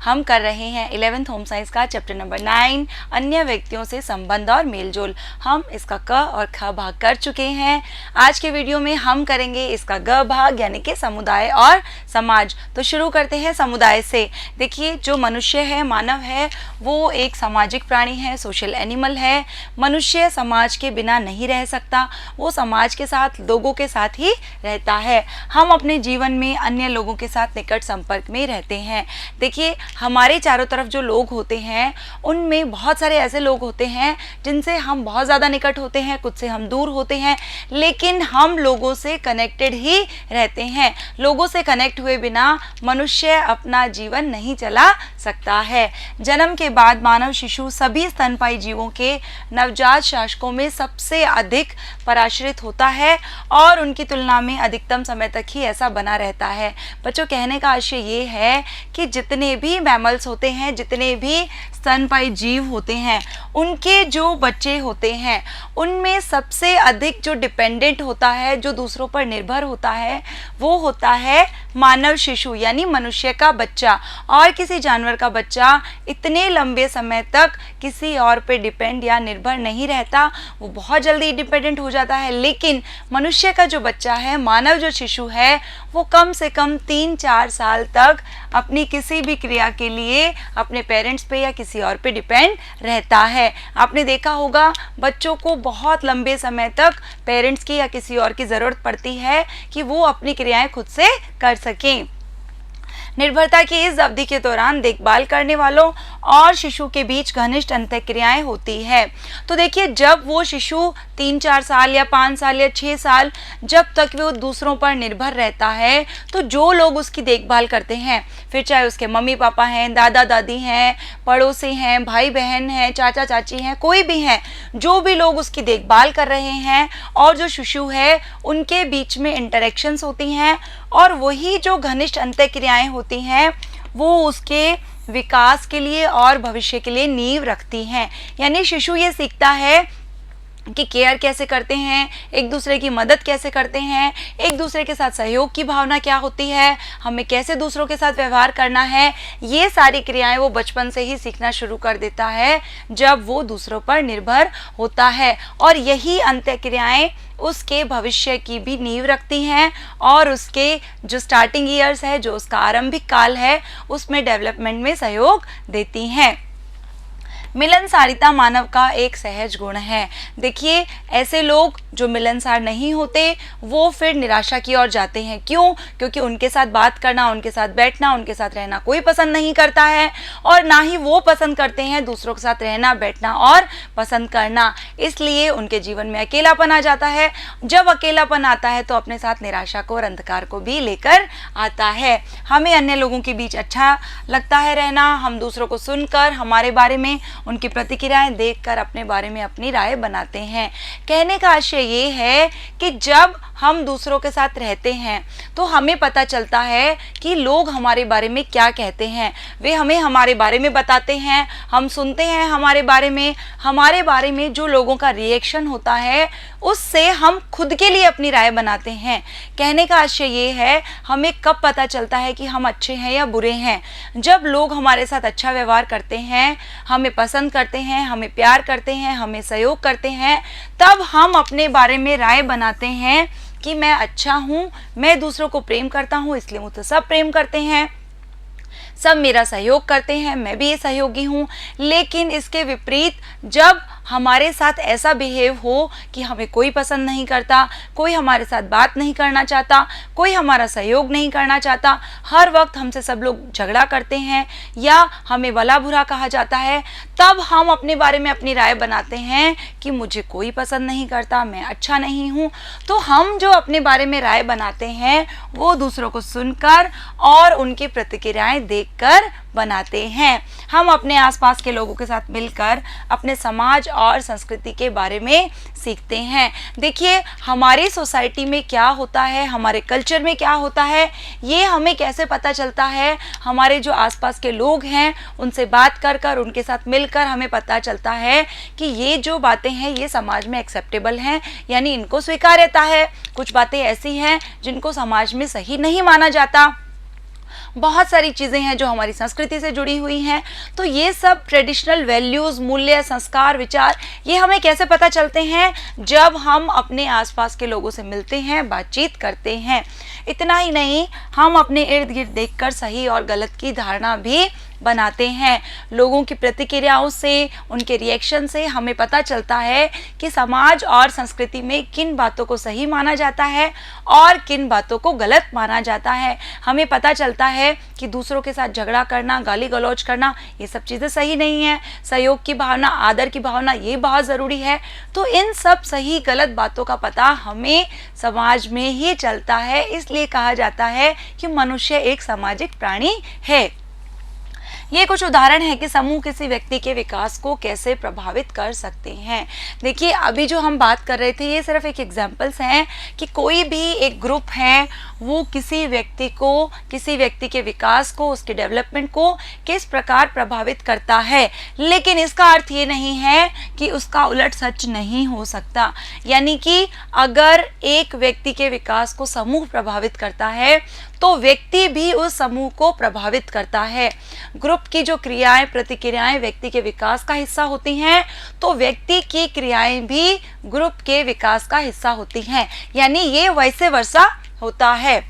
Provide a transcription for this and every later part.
हम कर रहे हैं 11th होम साइंस का चैप्टर नंबर 9 अन्य व्यक्तियों से संबंध और मेलजोल। हम इसका क और ख भाग कर चुके हैं। आज के वीडियो में हम करेंगे इसका ग भाग यानी कि समुदाय और समाज। तो शुरू करते हैं समुदाय से। देखिए, जो मनुष्य है, मानव है, वो एक सामाजिक प्राणी है, सोशल एनिमल है। मनुष्य समाज के बिना नहीं रह सकता, वो समाज के साथ, लोगों के साथ ही रहता है। हम अपने जीवन में अन्य लोगों के साथ निकट संपर्क में रहते हैं। देखिए, हमारे चारों तरफ जो लोग होते हैं उनमें बहुत सारे ऐसे लोग होते हैं जिनसे हम बहुत ज़्यादा निकट होते हैं, कुछ से हम दूर होते हैं, लेकिन हम लोगों से कनेक्टेड ही रहते हैं। लोगों से कनेक्ट हुए बिना मनुष्य अपना जीवन नहीं चला सकता है। जन्म के बाद मानव शिशु सभी स्तनपायी जीवों के नवजात शासकों में सबसे अधिक पराश्रित होता है और उनकी तुलना में अधिकतम समय तक ही ऐसा बना रहता है। बच्चों, कहने का आशय ये है कि जितने भी मैमल्स होते हैं, जितने भी स्तनपायी जीव होते हैं, उनके जो बच्चे होते हैं उनमें सबसे अधिक जो डिपेंडेंट होता है, जो दूसरों पर निर्भर होता है, वो होता है मानव शिशु यानी मनुष्य का बच्चा। और किसी जानवर का बच्चा इतने लंबे समय तक किसी और पे डिपेंड या निर्भर नहीं रहता, वो बहुत जल्दी इंडिपेंडेंट हो जाता है। लेकिन मनुष्य का जो बच्चा है, मानव जो शिशु है, वो कम से कम 3-4 साल तक अपनी किसी भी क्रिया के लिए अपने पेरेंट्स पे या किसी और पे डिपेंड रहता है। आपने देखा होगा, बच्चों को बहुत लंबे समय तक पेरेंट्स की या किसी और की ज़रूरत पड़ती है कि वो अपनी क्रियाएं खुद से कर सकें। निर्भरता की इस अवधि के दौरान देखभाल करने वालों और शिशु के बीच घनिष्ठ अंतःक्रियाएं होती है। तो देखिए, जब वो शिशु 3-4 साल या 5 साल या 6 साल जब तक वो दूसरों पर निर्भर रहता है, तो जो लोग उसकी देखभाल करते हैं, फिर चाहे उसके मम्मी पापा हैं, दादा दादी हैं, पड़ोसी हैं, भाई बहन हैं, चाचा चाची हैं, कोई भी हैं, जो भी लोग उसकी देखभाल कर रहे हैं और जो शिशु है, उनके बीच में इंटरेक्शंस होती हैं और वही जो घनिष्ठ अंतःक्रियाएं होती हैं वो उसके विकास के लिए और भविष्य के लिए नींव रखती हैं। यानी शिशु ये सीखता है कि केयर कैसे करते हैं, एक दूसरे की मदद कैसे करते हैं, एक दूसरे के साथ सहयोग की भावना क्या होती है, हमें कैसे दूसरों के साथ व्यवहार करना है। ये सारी क्रियाएं वो बचपन से ही सीखना शुरू कर देता है जब वो दूसरों पर निर्भर होता है। और यही अंतःक्रियाएं उसके भविष्य की भी नींव रखती हैं और उसके जो स्टार्टिंग ईयर्स है, जो उसका आरंभिक काल है, उसमें डेवलपमेंट में सहयोग देती हैं। मिलनसारिता मानव का एक सहज गुण है। देखिए, ऐसे लोग जो मिलनसार नहीं होते वो फिर निराशा की ओर जाते हैं। क्यों? क्योंकि उनके साथ बात करना, उनके साथ बैठना, उनके साथ रहना कोई पसंद नहीं करता है और ना ही वो पसंद करते हैं दूसरों के साथ रहना, बैठना और पसंद करना। इसलिए उनके जीवन में अकेलापन आ जाता है। जब अकेलापन आता है तो अपने साथ निराशा को और अंधकार को भी लेकर आता है। हमें अन्य लोगों के बीच अच्छा लगता है रहना, हम दूसरों को सुनकर, हमारे बारे में उनकी प्रतिक्रियाएं देखकर अपने बारे में अपनी राय बनाते हैं। कहने का आशय ये है कि जब हम दूसरों के साथ रहते हैं तो हमें पता चलता है कि लोग हमारे बारे में क्या कहते हैं। वे हमें हमारे बारे में बताते हैं, हम सुनते हैं हमारे बारे में जो लोगों का रिएक्शन होता है उससे हम खुद के लिए अपनी राय बनाते हैं। कहने का आशय ये है, हमें कब पता चलता है कि हम अच्छे हैं या बुरे हैं? जब लोग हमारे साथ अच्छा व्यवहार करते हैं, हमें पसंद करते हैं, हमें प्यार करते हैं, हमें सहयोग करते हैं, तब हम अपने बारे में राय बनाते हैं कि मैं अच्छा हूँ, मैं दूसरों को प्रेम करता हूँ, इसलिए मुझसे सब प्रेम करते हैं, सब मेरा सहयोग करते हैं, मैं भी ये सहयोगी हूँ। लेकिन इसके विपरीत जब हमारे साथ ऐसा बिहेव हो कि हमें कोई पसंद नहीं करता, कोई हमारे साथ बात नहीं करना चाहता, कोई हमारा सहयोग नहीं करना चाहता, हर वक्त हमसे सब लोग झगड़ा करते हैं या हमें भला बुरा कहा जाता है, तब हम अपने बारे में अपनी राय बनाते हैं कि मुझे कोई पसंद नहीं करता, मैं अच्छा नहीं हूँ। तो हम जो अपने बारे में राय बनाते हैं वो दूसरों को सुनकर और उनकी प्रतिक्रियाएं देखकर बनाते हैं। हम अपने आसपास के लोगों के साथ मिलकर अपने समाज और संस्कृति के बारे में सीखते हैं। देखिए, हमारी सोसाइटी में क्या होता है, हमारे कल्चर में क्या होता है, ये हमें कैसे पता चलता है? हमारे जो आसपास के लोग हैं उनसे बात कर उनके साथ मिलकर हमें पता चलता है कि ये जो बातें हैं ये समाज में एक्सेप्टेबल हैं, यानी इनको स्वीकार्यता है। कुछ बातें ऐसी हैं जिनको समाज में सही नहीं माना जाता बहुत सारी चीज़ें हैं जो हमारी संस्कृति से जुड़ी हुई हैं। तो ये सब ट्रेडिशनल वैल्यूज़, मूल्य, संस्कार, विचार, ये हमें कैसे पता चलते हैं? जब हम अपने आसपास के लोगों से मिलते हैं, बातचीत करते हैं। इतना ही नहीं, हम अपने इर्द गिर्द देखकर सही और गलत की धारणा भी बनाते हैं। लोगों की प्रतिक्रियाओं से, उनके रिएक्शन से हमें पता चलता है कि समाज और संस्कृति में किन बातों को सही माना जाता है और किन बातों को गलत माना जाता है। हमें पता चलता है कि दूसरों के साथ झगड़ा करना, गाली गलौज करना, ये सब चीज़ें सही नहीं है। सहयोग की भावना, आदर की भावना, ये बहुत ज़रूरी है। तो इन सब सही गलत बातों का पता हमें समाज में ही चलता है। इसलिए कहा जाता है कि मनुष्य एक सामाजिक प्राणी है। ये कुछ उदाहरण है कि समूह किसी व्यक्ति के विकास को कैसे प्रभावित कर सकते हैं। देखिए, अभी जो हम बात कर रहे थे ये सिर्फ एक एग्जाम्पल्स हैं कि कोई भी एक ग्रुप है वो किसी व्यक्ति के विकास को, उसके डेवलपमेंट को किस प्रकार प्रभावित करता है। लेकिन इसका अर्थ ये नहीं है कि उसका उलट सच नहीं हो सकता। यानी कि अगर एक व्यक्ति के विकास को समूह प्रभावित करता है तो व्यक्ति भी उस समूह को प्रभावित करता है। ग्रुप की जो क्रियाएं, प्रतिक्रियाएं व्यक्ति के विकास का हिस्सा होती हैं, तो व्यक्ति की क्रियाएं भी ग्रुप के विकास का हिस्सा होती हैं। यानी ये वैसे वर्सा होता है।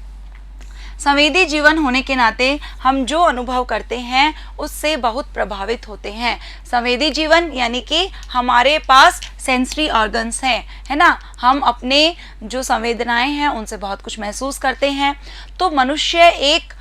संवेदी जीवन होने के नाते हम जो अनुभव करते हैं उससे बहुत प्रभावित होते हैं। संवेदी जीवन यानी कि हमारे पास सेंसरी ऑर्गन्स हैं, है ना। हम अपने जो संवेदनाएं हैं उनसे बहुत कुछ महसूस करते हैं। तो मनुष्य एक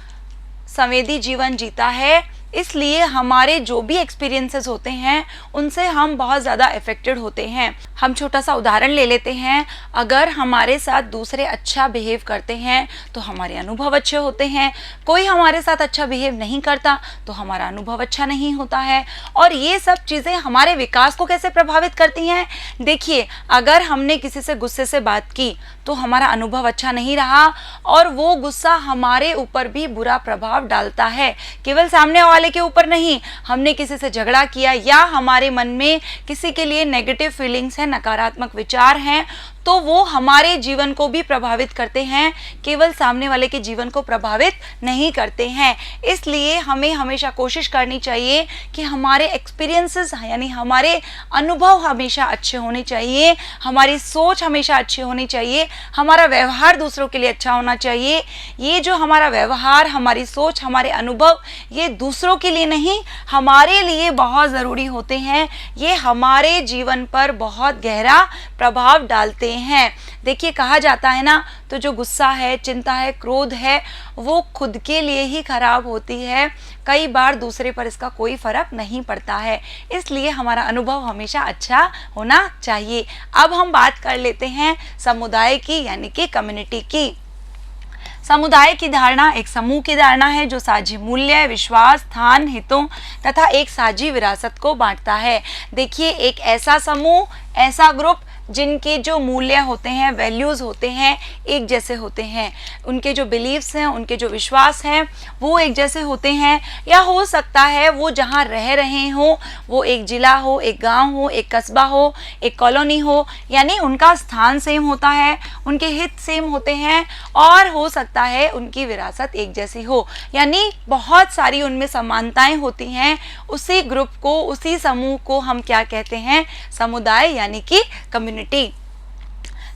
संवेदी जीवन जीता है, इसलिए हमारे जो भी एक्सपीरियंसेस होते हैं उनसे हम बहुत ज़्यादा अफेक्टेड होते हैं। हम छोटा सा उदाहरण ले लेते हैं। अगर हमारे साथ दूसरे अच्छा बिहेव करते हैं तो हमारे अनुभव अच्छे होते हैं। कोई हमारे साथ अच्छा बिहेव नहीं करता तो हमारा अनुभव अच्छा नहीं होता है। और ये सब चीज़ें हमारे विकास को कैसे प्रभावित करती हैं? देखिए, अगर हमने किसी से गुस्से से बात की तो हमारा अनुभव अच्छा नहीं रहा और वो गुस्सा हमारे ऊपर भी बुरा प्रभाव डालता है। केवल सामने वाले के ऊपर नहीं, हमने किसी से झगड़ा किया या हमारे मन में किसी के लिए नेगेटिव फीलिंग्स हैं, नकारात्मक विचार हैं, तो वो हमारे जीवन को भी प्रभावित करते हैं, केवल सामने वाले के जीवन को प्रभावित नहीं करते हैं। इसलिए हमें हमेशा कोशिश करनी चाहिए कि हमारे एक्सपीरियंसेस यानी हमारे अनुभव हमेशा अच्छे होने चाहिए, हमारी सोच हमेशा अच्छी होनी चाहिए, हमारा व्यवहार दूसरों के लिए अच्छा होना चाहिए। ये जो हमारा व्यवहार, हमारी सोच, हमारे अनुभव, ये दूसरों के लिए नहीं, हमारे लिए बहुत ज़रूरी होते हैं। ये हमारे जीवन पर बहुत गहरा प्रभाव डालते हैं। देखिए, कहा जाता है ना, तो जो गुस्सा है, चिंता है, क्रोध है, वो खुद के लिए ही खराब होती है। कई बार दूसरे पर इसका कोई फर्क नहीं पड़ता है। इसलिए हमारा अनुभव हमेशा अच्छा होना चाहिए। अब हम बात कर लेते हैं समुदाय की यानी कि कम्युनिटी की। समुदाय की धारणा एक समूह की धारणा है जो साझी मूल्य, विश्वास, स्थान, हितों तथा एक साझी विरासत को बांटता है। देखिए, एक ऐसा समूह, ऐसा ग्रुप जिनके जो मूल्य होते हैं, वैल्यूज़ होते हैं, एक जैसे होते हैं। उनके जो बिलीव्स हैं, उनके जो विश्वास हैं, वो एक जैसे होते हैं। या हो सकता है वो जहाँ रह रहे हों, वो एक ज़िला हो, एक गांव हो, एक कस्बा हो, एक कॉलोनी हो, यानी उनका स्थान सेम होता है, उनके हित सेम होते हैं और हो सकता है उनकी विरासत एक जैसी हो। यानी बहुत सारी उनमें समानताएं होती हैं। उसी ग्रुप को, उसी समूह को हम क्या कहते हैं? समुदाय यानी कि कम्युनिटी।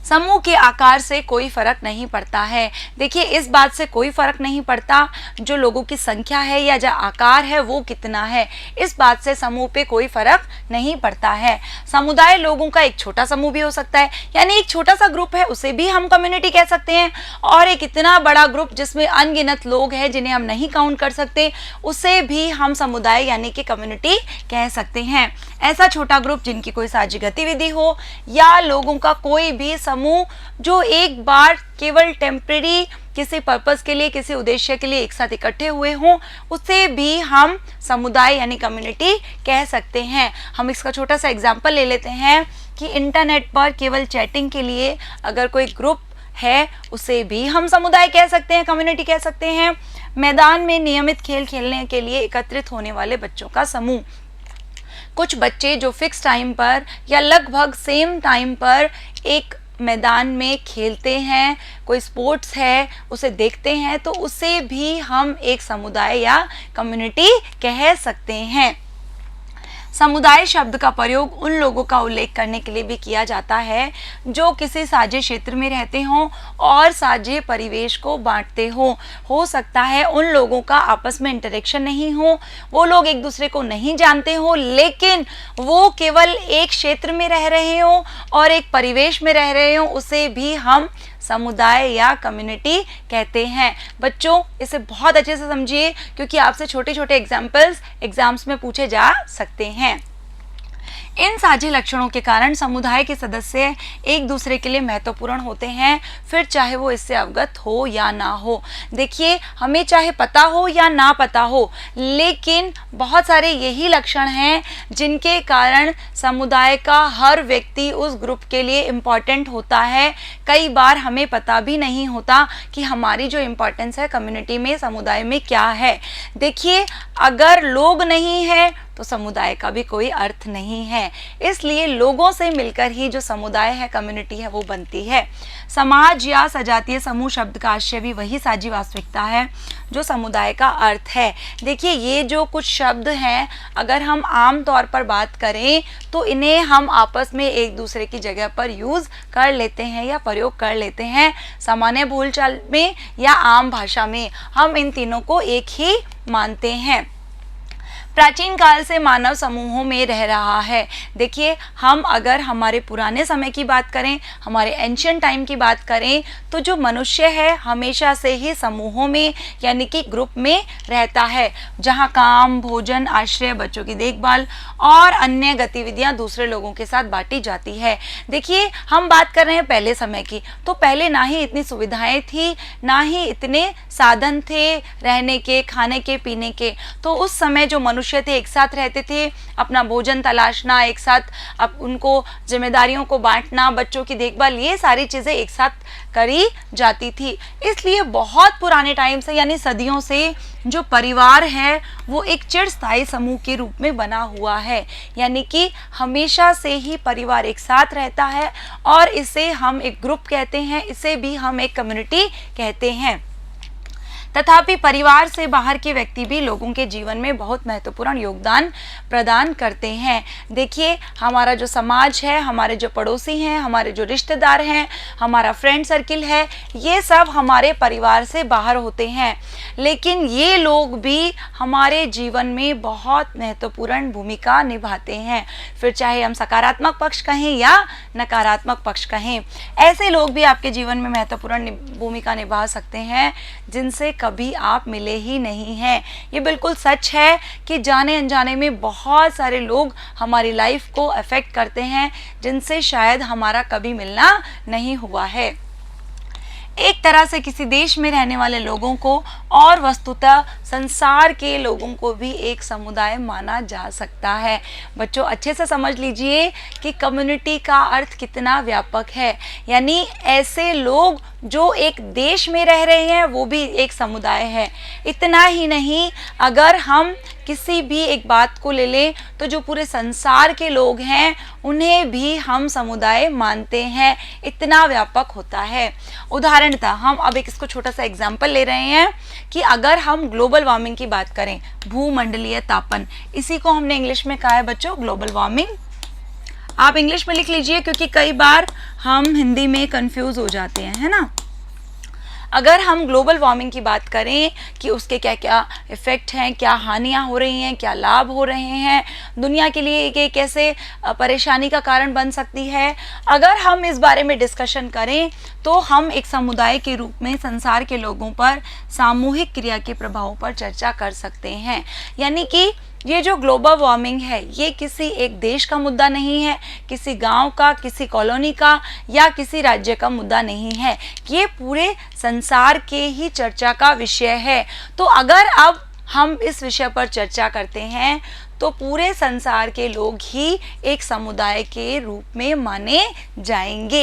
समूह के आकार से कोई फर्क नहीं पड़ता है। देखिए, इस बात से कोई फर्क नहीं पड़ता जो लोगों की संख्या है या जो आकार है वो कितना है, इस बात से समूह पे कोई फर्क नहीं पड़ता है। समुदाय लोगों का एक छोटा समूह भी हो सकता है, यानी एक छोटा सा ग्रुप है उसे भी हम कम्युनिटी कह सकते हैं, और एक इतना बड़ा ग्रुप जिसमें अनगिनत लोग हैं जिन्हें हम नहीं काउंट कर सकते, उसे भी हम समुदाय यानी कि कम्युनिटी कह सकते हैं। ऐसा छोटा ग्रुप जिनकी कोई साझी गतिविधि हो या लोगों का कोई भी समूह जो एक बार केवल टेम्परेरी किसी पर्पस के लिए, किसी उद्देश्य के लिए एक साथ इकट्ठे हुए हों, उसे भी हम समुदाय यानी कम्युनिटी कह सकते हैं। हम इसका छोटा सा एग्जाम्पल ले लेते हैं कि इंटरनेट पर केवल चैटिंग के लिए अगर कोई ग्रुप है उसे भी हम समुदाय कह सकते हैं, कम्युनिटी कह सकते हैं। मैदान में नियमित खेल खेलने के लिए एकत्रित होने वाले बच्चों का समूह, कुछ बच्चे जो फिक्स टाइम पर या लगभग सेम टाइम पर एक मैदान में खेलते हैं, कोई स्पोर्ट्स है उसे देखते हैं, तो उसे भी हम एक समुदाय या कम्युनिटी कह सकते हैं। समुदाय शब्द का प्रयोग उन लोगों का उल्लेख करने के लिए भी किया जाता है जो किसी साझे क्षेत्र में रहते हों और साझे परिवेश को बांटते हो सकता है उन लोगों का आपस में इंटरेक्शन नहीं हो, वो लोग एक दूसरे को नहीं जानते हो, लेकिन वो केवल एक क्षेत्र में रह रहे हो और एक परिवेश में रह रहे हो, उसे भी हम समुदाय या कम्युनिटी कहते हैं। बच्चों, इसे बहुत अच्छे से समझिए क्योंकि आपसे छोटे छोटे एग्जाम्पल्स एग्जाम्स में पूछे जा सकते हैं। इन साझे लक्षणों के कारण समुदाय के सदस्य एक दूसरे के लिए महत्वपूर्ण होते हैं, फिर चाहे वो इससे अवगत हो या ना हो। देखिए, हमें चाहे पता हो या ना पता हो, लेकिन बहुत सारे यही लक्षण हैं जिनके कारण समुदाय का हर व्यक्ति उस ग्रुप के लिए इम्पॉर्टेंट होता है। कई बार हमें पता भी नहीं होता कि हमारी जो इम्पोर्टेंस है कम्युनिटी में, समुदाय में क्या है। देखिए, अगर लोग नहीं हैं तो समुदाय का भी कोई अर्थ नहीं है। इसलिए लोगों से मिलकर ही जो समुदाय है, कम्युनिटी है, वो बनती है। समाज या सजातीय समूह शब्द का आशय भी वही साझी वास्तविकता है जो समुदाय का अर्थ है। देखिए, ये जो कुछ शब्द हैं, अगर हम आम तौर पर बात करें तो इन्हें हम आपस में एक दूसरे की जगह पर यूज़ कर लेते हैं या प्रयोग कर लेते हैं। सामान्य बोलचाल में या आम भाषा में हम इन तीनों को एक ही मानते हैं। प्राचीन काल से मानव समूहों में रह रहा है। देखिए, हम अगर हमारे पुराने समय की बात करें, हमारे एंशियंट टाइम की बात करें, तो जो मनुष्य है हमेशा से ही समूहों में यानी कि ग्रुप में रहता है, जहां काम, भोजन, आश्रय, बच्चों की देखभाल और अन्य गतिविधियां दूसरे लोगों के साथ बांटी जाती है। देखिए, हम बात कर रहे हैं पहले समय की, तो पहले ना ही इतनी सुविधाएं थी, ना ही इतने साधन थे रहने के, खाने के, पीने के। तो उस समय जो मनुष्य थे एक साथ रहते थे, अपना भोजन तलाशना, एक साथ अब उनको जिम्मेदारियों को बांटना, बच्चों की देखभाल, ये सारी चीज़ें एक साथ करी जाती थी। इसलिए बहुत पुराने टाइम से यानी सदियों से जो परिवार है वो एक चिरस्थायी समूह के रूप में बना हुआ है, यानी कि हमेशा से ही परिवार एक साथ रहता है और इसे हम एक ग्रुप कहते हैं, इसे भी हम एक कम्युनिटी कहते हैं। तथापि परिवार से बाहर के व्यक्ति भी लोगों के जीवन में बहुत महत्वपूर्ण योगदान प्रदान करते हैं। देखिए, हमारा जो समाज है, हमारे जो पड़ोसी हैं, हमारे जो रिश्तेदार हैं, हमारा फ्रेंड सर्किल है, ये सब हमारे परिवार से बाहर होते हैं, लेकिन ये लोग भी हमारे जीवन में बहुत महत्वपूर्ण भूमिका निभाते हैं। फिर चाहे हम सकारात्मक पक्ष कहें या नकारात्मक पक्ष कहें, ऐसे लोग भी आपके जीवन में महत्वपूर्ण भूमिका निभा सकते हैं जिनसे कभी आप मिले ही नहीं हैं। ये बिल्कुल सच है कि जाने अनजाने में बहुत सारे लोग हमारी लाइफ को अफेक्ट करते हैं जिनसे शायद हमारा कभी मिलना नहीं हुआ है। एक तरह से किसी देश में रहने वाले लोगों को और वस्तुतः संसार के लोगों को भी एक समुदाय माना जा सकता है। बच्चों, अच्छे से समझ लीजिए कि कम्युनिटी का अर्थ कितना व्यापक है, यानी ऐसे लोग जो एक देश में रह रहे हैं वो भी एक समुदाय है। इतना ही नहीं, अगर हम किसी भी एक बात को ले लें तो जो पूरे संसार के लोग हैं उन्हें भी हम समुदाय मानते हैं, इतना व्यापक होता है। उदाहरणतः हम अब एक इसको छोटा सा एग्जाम्पल ले रहे हैं कि अगर हम ग्लोबल वार्मिंग की बात करें, भूमंडलीय तापन, इसी को हमने इंग्लिश में कहा है बच्चों ग्लोबल वार्मिंग। आप इंग्लिश में लिख लीजिए क्योंकि कई बार हम हिंदी में कंफ्यूज हो जाते हैं, है ना। अगर हम ग्लोबल वार्मिंग की बात करें कि उसके क्या क्या इफ़ेक्ट हैं, क्या हानियां हो रही हैं, क्या लाभ हो रहे हैं, दुनिया के लिए ये कैसे परेशानी का कारण बन सकती है, अगर हम इस बारे में डिस्कशन करें तो हम एक समुदाय के रूप में संसार के लोगों पर सामूहिक क्रिया के प्रभावों पर चर्चा कर सकते हैं। यानी कि ये जो ग्लोबल वार्मिंग है ये किसी एक देश का मुद्दा नहीं है, किसी गांव का, किसी कॉलोनी का या किसी राज्य का मुद्दा नहीं है, ये पूरे संसार के ही चर्चा का विषय है। तो अगर अब हम इस विषय पर चर्चा करते हैं तो पूरे संसार के लोग ही एक समुदाय के रूप में माने जाएंगे।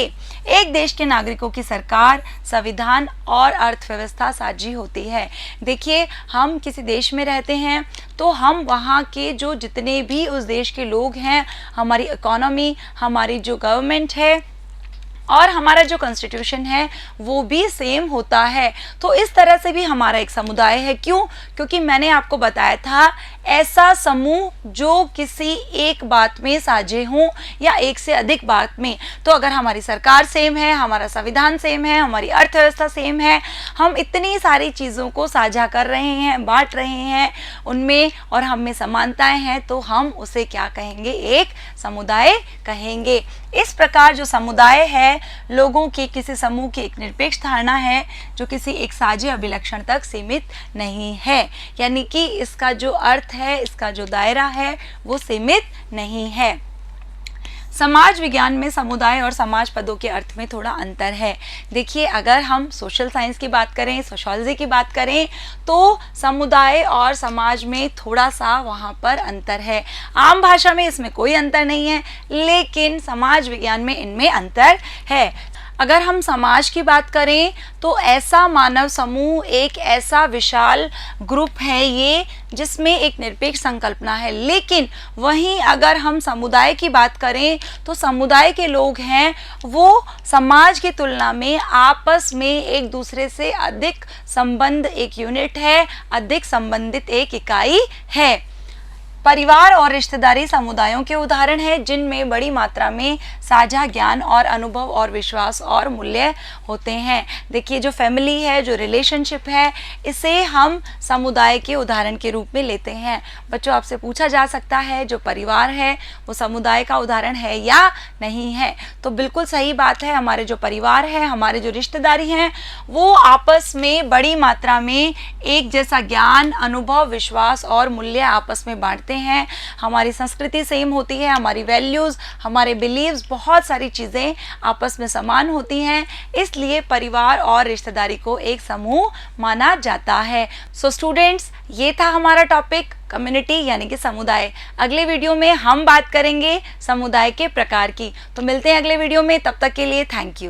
एक देश के नागरिकों की सरकार, संविधान और अर्थव्यवस्था साझी होती है। देखिए, हम किसी देश में रहते हैं तो हम वहाँ के जो जितने भी उस देश के लोग हैं, हमारी इकोनॉमी, हमारी जो गवर्नमेंट है और हमारा जो कॉन्स्टिट्यूशन है वो भी सेम होता है। तो इस तरह से भी हमारा एक समुदाय है। क्यों? क्योंकि मैंने आपको बताया था ऐसा समूह जो किसी एक बात में साझे हों या एक से अधिक बात में। तो अगर हमारी सरकार सेम है, हमारा संविधान सेम है, हमारी अर्थव्यवस्था सेम है, हम इतनी सारी चीज़ों को साझा कर रहे हैं, बांट रहे हैं उनमें, और हम में समानताएं हैं, तो हम उसे क्या कहेंगे? एक समुदाय कहेंगे। इस प्रकार जो समुदाय है लोगों के किसी समूह की एक निरपेक्ष धारणा है जो किसी एक साझे अभिलक्षण तक सीमित नहीं है। यानी कि इसका जो अर्थ है, इसका जो दायरा है वो सीमित नहीं है। समाज विज्ञान में समुदाय और समाज पदों के अर्थ में थोड़ा अंतर है। देखिए, अगर हम सोशल साइंस की बात करें, सोशियोलॉजी की बात करें, तो समुदाय और समाज में थोड़ा सा वहाँ पर अंतर है। आम भाषा में इसमें कोई अंतर नहीं है, लेकिन समाज विज्ञान में इनमें अंतर है। अगर हम समाज की बात करें तो ऐसा मानव समूह एक ऐसा विशाल ग्रुप है ये जिसमें एक निरपेक्ष संकल्पना है। लेकिन वहीं अगर हम समुदाय की बात करें तो समुदाय के लोग हैं वो समाज की तुलना में आपस में एक दूसरे से अधिक संबंध, एक यूनिट है, अधिक संबंधित एक इकाई है। परिवार और रिश्तेदारी समुदायों के उदाहरण हैं जिनमें बड़ी मात्रा में साझा ज्ञान और अनुभव और विश्वास और मूल्य होते हैं। देखिए, जो फैमिली है, जो रिलेशनशिप है, इसे हम समुदाय के उदाहरण के रूप में लेते हैं। बच्चों, आपसे पूछा जा सकता है जो परिवार है वो समुदाय का उदाहरण है या नहीं है? तो बिल्कुल सही बात है। हमारे जो परिवार है, हमारे जो रिश्तेदारी हैं, वो आपस में बड़ी मात्रा में एक जैसा ज्ञान, अनुभव, विश्वास और मूल्य आपस में बांटते हैं। हमारी संस्कृति सेम होती है, हमारी वैल्यूज़, हमारे बिलीव्स, बहुत सारी चीज़ें आपस में समान होती हैं। इसलिए परिवार और रिश्तेदारी को एक समूह माना जाता है। सो स्टूडेंट्स, ये था हमारा टॉपिक कम्युनिटी यानी कि समुदाय। अगले वीडियो में हम बात करेंगे समुदाय के प्रकार की। तो मिलते हैं अगले वीडियो में, तब तक के लिए थैंक यू।